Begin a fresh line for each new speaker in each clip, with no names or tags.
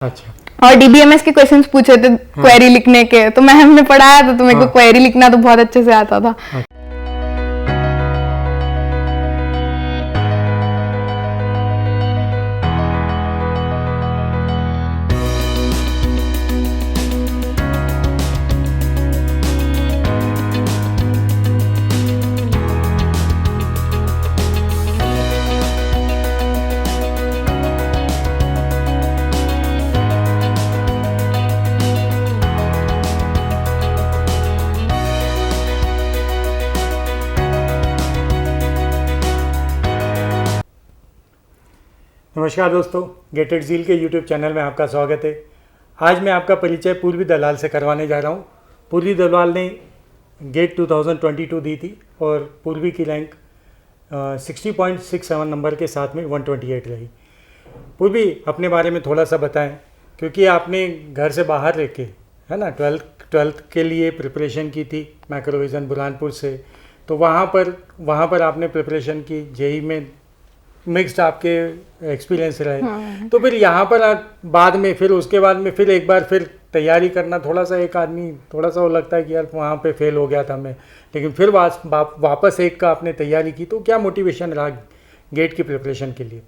अच्छा।
और डीबीएमएस के क्वेश्चंस पूछे थे क्वेरी लिखने के, तो मैम ने पढ़ाया था तो मेरे को क्वेरी लिखना तो बहुत अच्छे से आता था।
नमस्कार दोस्तों, गेटेड झील के यूट्यूब चैनल में आपका स्वागत है। आज मैं आपका परिचय पूर्वी दलाल से करवाने जा रहा हूँ। पूर्वी दलाल ने गेट 2022 दी थी और पूर्वी की रैंक 60.67 नंबर के साथ में 128 रही। पूर्वी अपने बारे में थोड़ा सा बताएं, क्योंकि आपने घर से बाहर रह के, है ना, ट्वेल्थ के लिए प्रिपरेशन की थी मैक्रोविजन बुरहानपुर से, तो वहाँ पर आपने प्रिपरेशन की, जेई में मिक्स्ड आपके एक्सपीरियंस रहे। तो फिर यहाँ पर बाद में फिर उसके बाद में फिर एक बार फिर तैयारी करना, थोड़ा सा एक आदमी थोड़ा सा वो लगता है कि यार वहाँ पे फेल हो गया था मैं, लेकिन फिर वापस एक का आपने तैयारी की। तो क्या मोटिवेशन रहा गेट की प्रिपरेशन के लिए?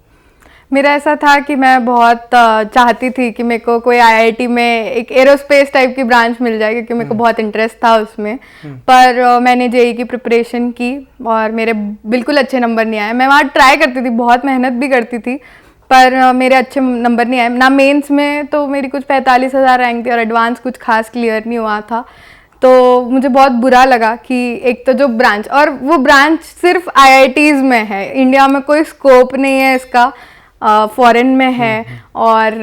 मेरा ऐसा था कि मैं बहुत चाहती थी कि मेरे को कोई आईआईटी में एक एरोस्पेस टाइप की ब्रांच मिल जाए, क्योंकि मेरे को बहुत इंटरेस्ट था उसमें। पर मैंने जेई की प्रिपरेशन की और मेरे बिल्कुल अच्छे नंबर नहीं आए। मैं वहाँ ट्राई करती थी, बहुत मेहनत भी करती थी, पर मेरे अच्छे नंबर नहीं आए ना। मेंस में तो मेरी कुछ 45,000 रैंक थी और एडवांस कुछ खास क्लियर नहीं हुआ था। तो मुझे बहुत बुरा लगा कि एक तो जो ब्रांच, और वो ब्रांच सिर्फ आईआईटीज़ में है, इंडिया में कोई स्कोप नहीं है इसका, फॉरेन में है। और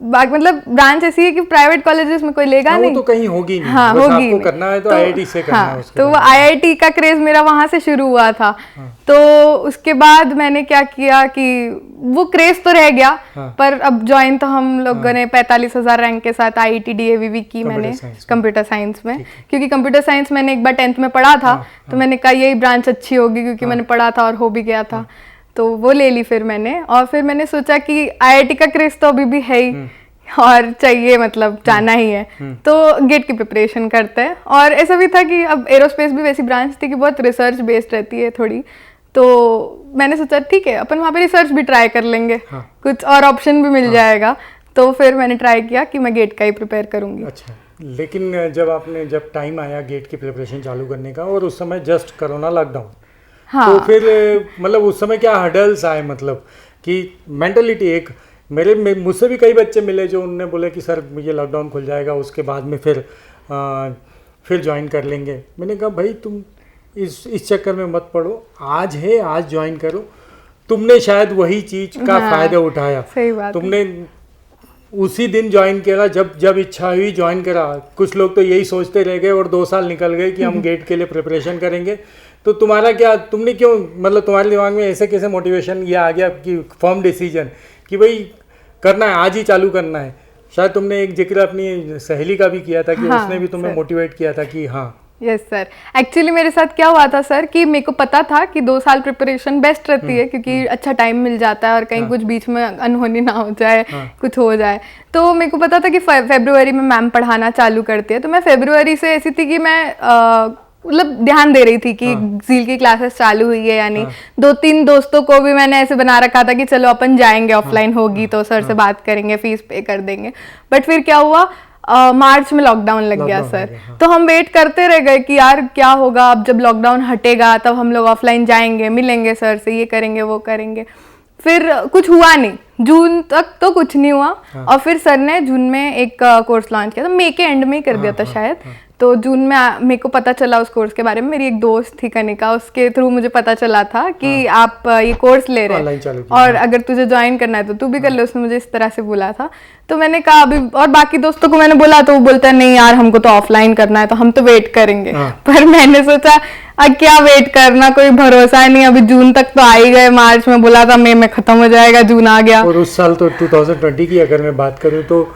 मतलब ब्रांच ऐसी है कि प्राइवेट कॉलेजेस में कोई लेगा नहीं।
वो तो कहीं होगी नहीं।
हाँ,
बस
होगी
आपको करना है तो आईआईटी से करना है।
तो वो आईआईटी का क्रेज मेरा वहां से शुरू हुआ था। तो उसके बाद मैंने क्या किया कि वो क्रेज तो रह गया, पर अब ज्वाइन तो हम लोगों ने 45,000 रैंक के साथ आईआईटी डीएवीवी की मैंने कंप्यूटर साइंस में, क्योंकि कंप्यूटर साइंस मैंने एक बार 10th में पढ़ा था। तो मैंने कहा यही ब्रांच अच्छी होगी, क्योंकि मैंने पढ़ा था और हो भी गया था, तो वो ले ली फिर मैंने। और फिर मैंने सोचा कि आईआईटी का क्रेज तो अभी भी है ही और चाहिए, मतलब जाना ही है, तो गेट की प्रिपरेशन करते हैं। और ऐसा भी था कि अब एरोस्पेस भी वैसी ब्रांच थी कि बहुत रिसर्च बेस्ड रहती है थोड़ी, तो मैंने सोचा ठीक है अपन वहाँ पे रिसर्च भी ट्राई कर लेंगे, कुछ और ऑप्शन भी मिल जाएगा। तो फिर मैंने ट्राई किया कि मैं गेट का ही प्रिपेयर करूँगी।
अच्छा, लेकिन जब टाइम आया गेट की प्रिपरेशन चालू करने का, और उस समय जस्ट कोरोना लॉकडाउन, तो फिर मतलब उस समय क्या हर्डल्स आए, मतलब कि मेंटलिटी एक मुझसे भी कई बच्चे मिले जो उन्होंने बोले कि सर मुझे लॉकडाउन खुल जाएगा, उसके बाद में फिर ज्वाइन कर लेंगे। मैंने कहा भाई तुम इस चक्कर में मत पड़ो, आज है आज ज्वाइन करो। तुमने शायद वही चीज का फायदा उठाया।
सही बात
तुमने उसी दिन ज्वाइन किया जब इच्छा हुई ज्वाइन करा। कुछ लोग तो यही सोचते रह गए और 2 साल निकल गए कि हम गेट के लिए प्रिपरेशन करेंगे। तो तुमने क्यों, मतलब तुम्हारे दिमाग में ऐसे कैसे मोटिवेशन ये आ गया कि फर्म डिसीजन कि भाई करना है, आज ही चालू करना है? शायद तुमने एक जिक्र अपनी सहेली का भी किया था कि उसने भी तुम्हें मोटिवेट किया था कि हाँ।
यस सर, एक्चुअली मेरे साथ क्या हुआ था सर कि मेरे को पता था कि 2 साल प्रिपरेशन बेस्ट रहती है, क्योंकि अच्छा टाइम मिल जाता है और कहीं कुछ बीच में अनहोनी ना हो जाए, कुछ हो जाए। तो मेरे को पता था कि फरवरी में मैम पढ़ाना चालू करती है। तो मैं फरवरी से ऐसी थी कि मैं मतलब ध्यान दे रही थी कि झील की क्लासेस चालू हुई है या नहीं। 2-3 दोस्तों को भी मैंने ऐसे बना रखा था कि चलो अपन जाएंगे, ऑफलाइन होगी तो सर से बात करेंगे, फीस पे कर देंगे। बट फिर क्या हुआ, मार्च में लॉकडाउन लग गया सर। तो हम वेट करते रह गए कि यार क्या होगा, अब जब लॉकडाउन हटेगा तब हम लोग ऑफलाइन जाएंगे, मिलेंगे सर से, ये करेंगे वो करेंगे। फिर कुछ हुआ नहीं, जून तक तो कुछ नहीं हुआ। और फिर सर ने जून में एक कोर्स लॉन्च किया था, मई के एंड में ही कर दिया था शायद। तो जून में मेरे को पता चला उस कोर्स के बारे में। मेरी एक दोस्त थी कनिका, उसके थ्रू मुझे पता चला था कि आप ये कोर्स ले रहे हैं और अगर तुझे ज्वाइन करना है तो तू भी कर ले। उसने मुझे इस तरह से बोला था। तो मैंने कहा अभी, और बाकी दोस्तों को मैंने बोला तो वो बोलता है नहीं यार हमको तो ऑफलाइन करना है, तो हम तो वेट करेंगे। पर मैंने सोचा अब क्या वेट करना, कोई भरोसा नहीं, अभी जून तक तो आ ही गए। मार्च में बोला था मई में खत्म हो जाएगा, जून आ गया।
और उस साल तो 2020 की अगर मैं बात करूँ तो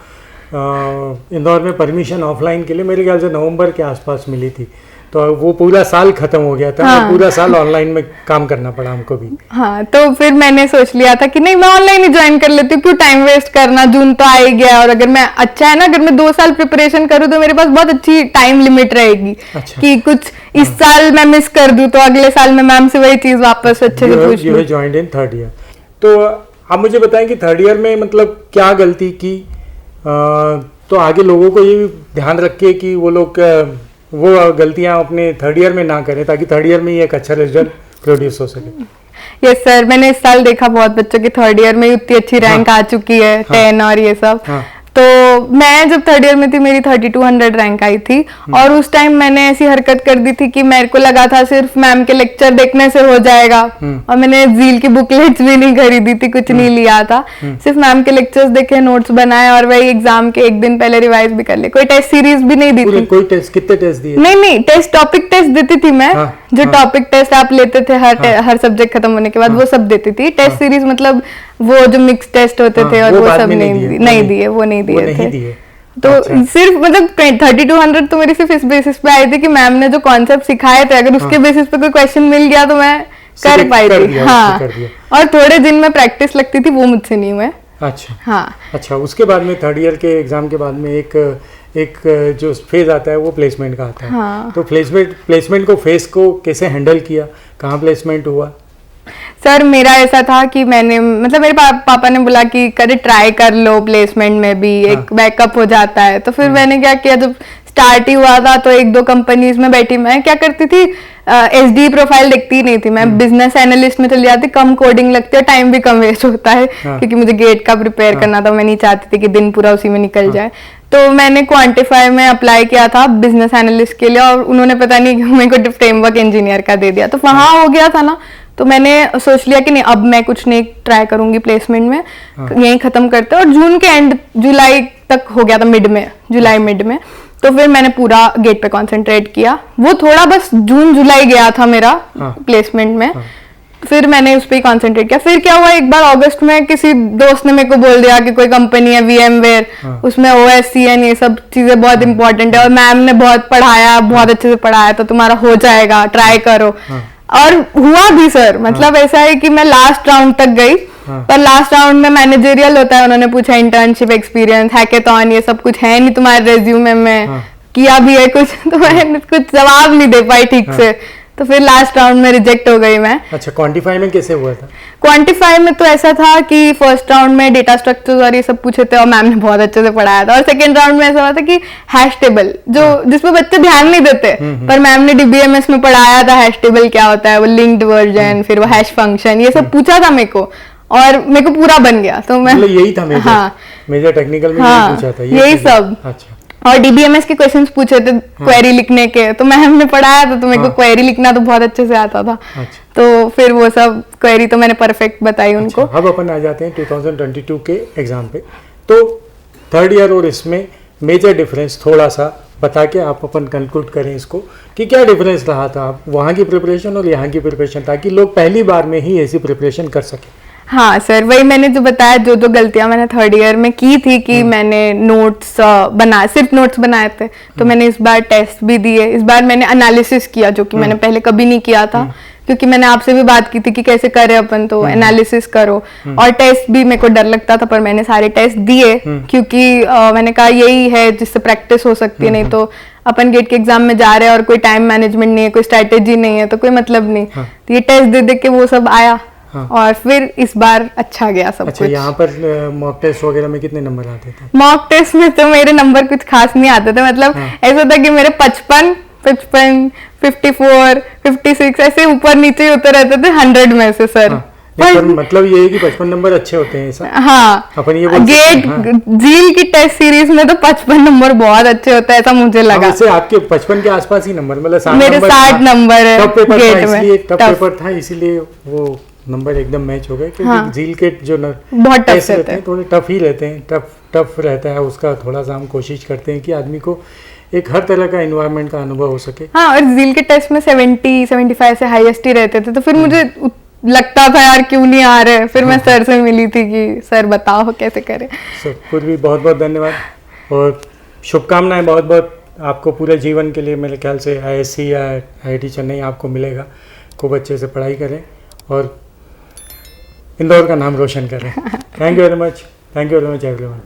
इंदौर में परमिशन ऑफलाइन के लिए मेरे ख्याल से नवंबर के आसपास मिली थी। तो वो पूरा साल खत्म हो गया था। हाँ। पूरा साल ऑनलाइन में काम करना पड़ा हमको भी।
हाँ, तो फिर मैंने सोच लिया था कि नहीं, मैं ऑनलाइन ही ज्वाइन कर लेती हूँ, क्यों टाइम वेस्ट करना, जून तो आ ही गया, और अगर मैं अच्छा है ना, अगर मैं 2 साल प्रिपरेशन करूँ तो मेरे पास बहुत अच्छी टाइम लिमिट रहेगी। अच्छा। कि कुछ इस साल मैं मिस कर दूं तो अगले साल मैं मैम से वही चीज वापस अच्छे से पूछ लूं।
Joined in 3rd year. तो आप मुझे बताएं कि 3rd ईयर में मतलब क्या गलती की, तो आगे लोगों को ये ध्यान रखिए कि वो लोग वो गलतियां अपने 3rd ईयर में ना करें, ताकि 3rd ईयर में ही एक अच्छा रिजल्ट प्रोड्यूस हो सके।
यस सर, मैंने इस साल देखा बहुत बच्चों की 3rd ईयर में उतनी अच्छी रैंक आ चुकी है, 10 और ये सब। तो मैं जब 3rd ईयर में थी मेरी 3200 रैंक आई थी, और उस टाइम मैंने ऐसी हरकत कर दी थी कि मेरे को लगा था सिर्फ मैम के लेक्चर देखने से हो जाएगा, और मैंने जील की बुकलेट्स भी नहीं खरीदी थी, कुछ नहीं लिया था, सिर्फ मैम के लेक्चर्स देखे, नोट्स बनाए, और वही एग्जाम के एक दिन पहले रिवाइज भी कर ले। कोई टेस्ट सीरीज भी नहीं दी थी।
कोई टेस्ट? कितने टेस्ट दिए?
नहीं, टेस्ट टॉपिक टेस्ट देती थी मैं। जो टॉपिक टेस्ट आप लेते थे हर सब्जेक्ट खत्म होने के बाद, वो सब देती थी। टेस्ट सीरीज मतलब वो जो मिक्स टेस्ट होते थे और वो सब नहीं दिए, वो नहीं दिए थे। तो सिर्फ मतलब 3200 तो मेरी सिर्फ इस बेसिस पे आई थी कि मैम ने जो कॉन्सेप्ट सिखाए थे, अगर उसके बेसिस पे कोई क्वेश्चन मिल गया तो मैं कर पाई थी। हाँ, और थोड़े दिन में प्रैक्टिस लगती थी, वो मुझसे नहीं हुए।
अच्छा। हाँ। अच्छा, उसके बाद में 3rd ईयर के एग्जाम के बाद में एक जो फेज आता है वो प्लेसमेंट का आता है। हाँ। तो प्लेसमेंट को फेज को कैसे हैंडल किया, कहाँ प्लेसमेंट हुआ?
सर मेरा ऐसा था कि मैंने मतलब मेरे पापा ने बोला कि करे ट्राई कर लो, प्लेसमेंट में भी एक बैकअप हो जाता है। तो फिर मैंने क्या किया, जब स्टार्ट ही हुआ था तो 1-2 कंपनीज में बैठी। मैं क्या करती थी, SD प्रोफाइल देखती ही नहीं थी मैं, बिजनेस एनालिस्ट में चली जाती, कम कोडिंग लगती है, टाइम भी कम वेस्ट होता है। क्योंकि मुझे गेट का प्रिपेयर करना था, मैं नहीं चाहती थी कि दिन पूरा उसी में निकल जाए। तो मैंने क्वांटिफाई में अप्लाई किया था बिजनेस एनालिस्ट के लिए, और उन्होंने पता नहीं मेरे को फ्रेमवर्क इंजीनियर का दे दिया। तो वहां हो गया था ना, तो मैंने सोच लिया कि नहीं, अब मैं कुछ नहीं ट्राई करूंगी प्लेसमेंट में, यहीं खत्म करते। और जून के एंड जुलाई तक हो गया था, जुलाई मिड में। तो फिर मैंने पूरा गेट पे कंसंट्रेट किया। वो थोड़ा बस जून जुलाई गया था मेरा प्लेसमेंट में, फिर मैंने उस पर ही कंसंट्रेट किया। फिर क्या हुआ, एक बार अगस्त में किसी दोस्त ने मेरे को बोल दिया कि कोई कंपनी है VMware, उसमें OSCN ये सब चीजें बहुत इंपॉर्टेंट है, और मैम ने बहुत पढ़ाया, बहुत अच्छे से पढ़ाया, तो तुम्हारा हो जाएगा, ट्राई करो। और हुआ भी सर, मतलब ऐसा है कि मैं लास्ट राउंड तक गई, पर लास्ट राउंड में मैनेजरियल होता है, उन्होंने पूछा इंटर्नशिप एक्सपीरियंस, हैकेथॉन, ये सब कुछ है नहीं तुम्हारे रेज्यूमे में, किया भी है कुछ, तो मैंने कुछ जवाब नहीं दे पाई ठीक से, तो फिर लास्ट राउंड में रिजेक्ट हो गई मैं।
अच्छा, क्वांटिफाई में कैसे हुआ था?
क्वांटिफाई में तो ऐसा था कि फर्स्ट राउंड में डेटा स्ट्रक्चर्स और ये सब पूछे थे, और मैम ने बहुत अच्छे से पढ़ाया था। और सेकंड राउंड में ऐसा हुआ था कि हैश टेबल, जो जिसपे बच्चे ध्यान नहीं देते, पर मैम ने DBMS में पढ़ाया था हैश टेबल क्या होता है, वो लिंक्ड वर्जन, फिर वो हैश फंक्शन, ये सब पूछा था मेरे को, और मेरे को पूरा बन गया। तो मैं
यही था मेजर टेक्निकल में यही पूछा था,
यही सब।
अच्छा।
और DBMS के क्वेश्चंस पूछे थे क्वेरी लिखने के, तो मैम ने पढ़ाया था, तो मेरे को क्वेरी लिखना तो बहुत अच्छे से आता था। अच्छा। तो फिर वो सब क्वेरी तो मैंने परफेक्ट बताई उनको।
अब अपन आ जाते हैं 2022 के एग्जाम पे। तो 3rd ईयर और इसमें मेजर डिफरेंस थोड़ा सा बता के आप अपन कंक्लूड करें इसको, कि क्या डिफरेंस रहा था वहाँ की प्रिपरेशन और यहाँ की प्रिपरेशन, ताकि लोग पहली बार में ही ऐसी प्रिपरेशन कर सके।
हाँ सर, वही मैंने जो बताया, जो गलतियां मैंने 3rd ईयर में की थी कि मैंने नोट्स सिर्फ नोट्स बनाए थे, तो मैंने इस बार टेस्ट भी दिए। इस बार मैंने एनालिसिस किया, जो कि मैंने पहले कभी नहीं किया था, क्योंकि मैंने आपसे भी बात की थी कि कैसे करें अपन, तो एनालिसिस करो। और टेस्ट भी मेरे को डर लगता था, पर मैंने सारे टेस्ट दिए, क्योंकि मैंने कहा यही है जिससे प्रैक्टिस हो सकती है, नहीं तो अपन गेट के एग्जाम में जा रहे हैं और कोई टाइम मैनेजमेंट नहीं है, कोई स्ट्रेटेजी नहीं है, तो कोई मतलब नहीं। तो ये टेस्ट दे के वो सब आया। और फिर इस बार अच्छा गया सब कुछ।
यहाँ पर मॉक टेस्ट वगैरह में कितने नंबर आते थे?
मॉक टेस्ट में तो मेरे नंबर कुछ खास नहीं आते थे, मतलब ऐसा था कि मेरे 55, 54, 56 ऐसे ऊपर नीचे होते रहते थे 100 में से सर।
पर मतलब ये है कि 55 नंबर अच्छे होते हैं ऐसा?
हाँ,
अपन ये
गेट जील की टेस्ट सीरीज में तो 55 नंबर बहुत अच्छे होते हैं, ऐसा मुझे लगा।
वैसे आपके 55 के आसपास ही नंबर, मतलब
मेरे 60 नंबर है गेट में।
टफ पेपर था, इसीलिए वो नंबर एकदम मैच हो गए, क्योंकि जील के जो
बहुत टफ रहते हैं,
थोड़े टफ ही रहते हैं, टफ रहता है उसका। थोड़ा सा हम कोशिश करते हैं कि आदमी को एक हर तरह का एनवायरनमेंट का अनुभव हो सके।
हाँ, और जील के टेस्ट में 70-75 से हाईएस्ट ही रहते थे, तो फिर मुझे लगता था यार क्यों नहीं आ रहे। फिर मैं सर से मिली थी कि सर बताओ कैसे करें।
सर, खुद भी बहुत बहुत धन्यवाद और शुभकामनाएं बहुत बहुत आपको पूरे जीवन के लिए मेरे ख्याल से ISC या IIT चेन्नई आपको मिलेगा। खूब अच्छे से पढ़ाई करें और इंदौर का नाम रोशन करें। Thank you very much everyone.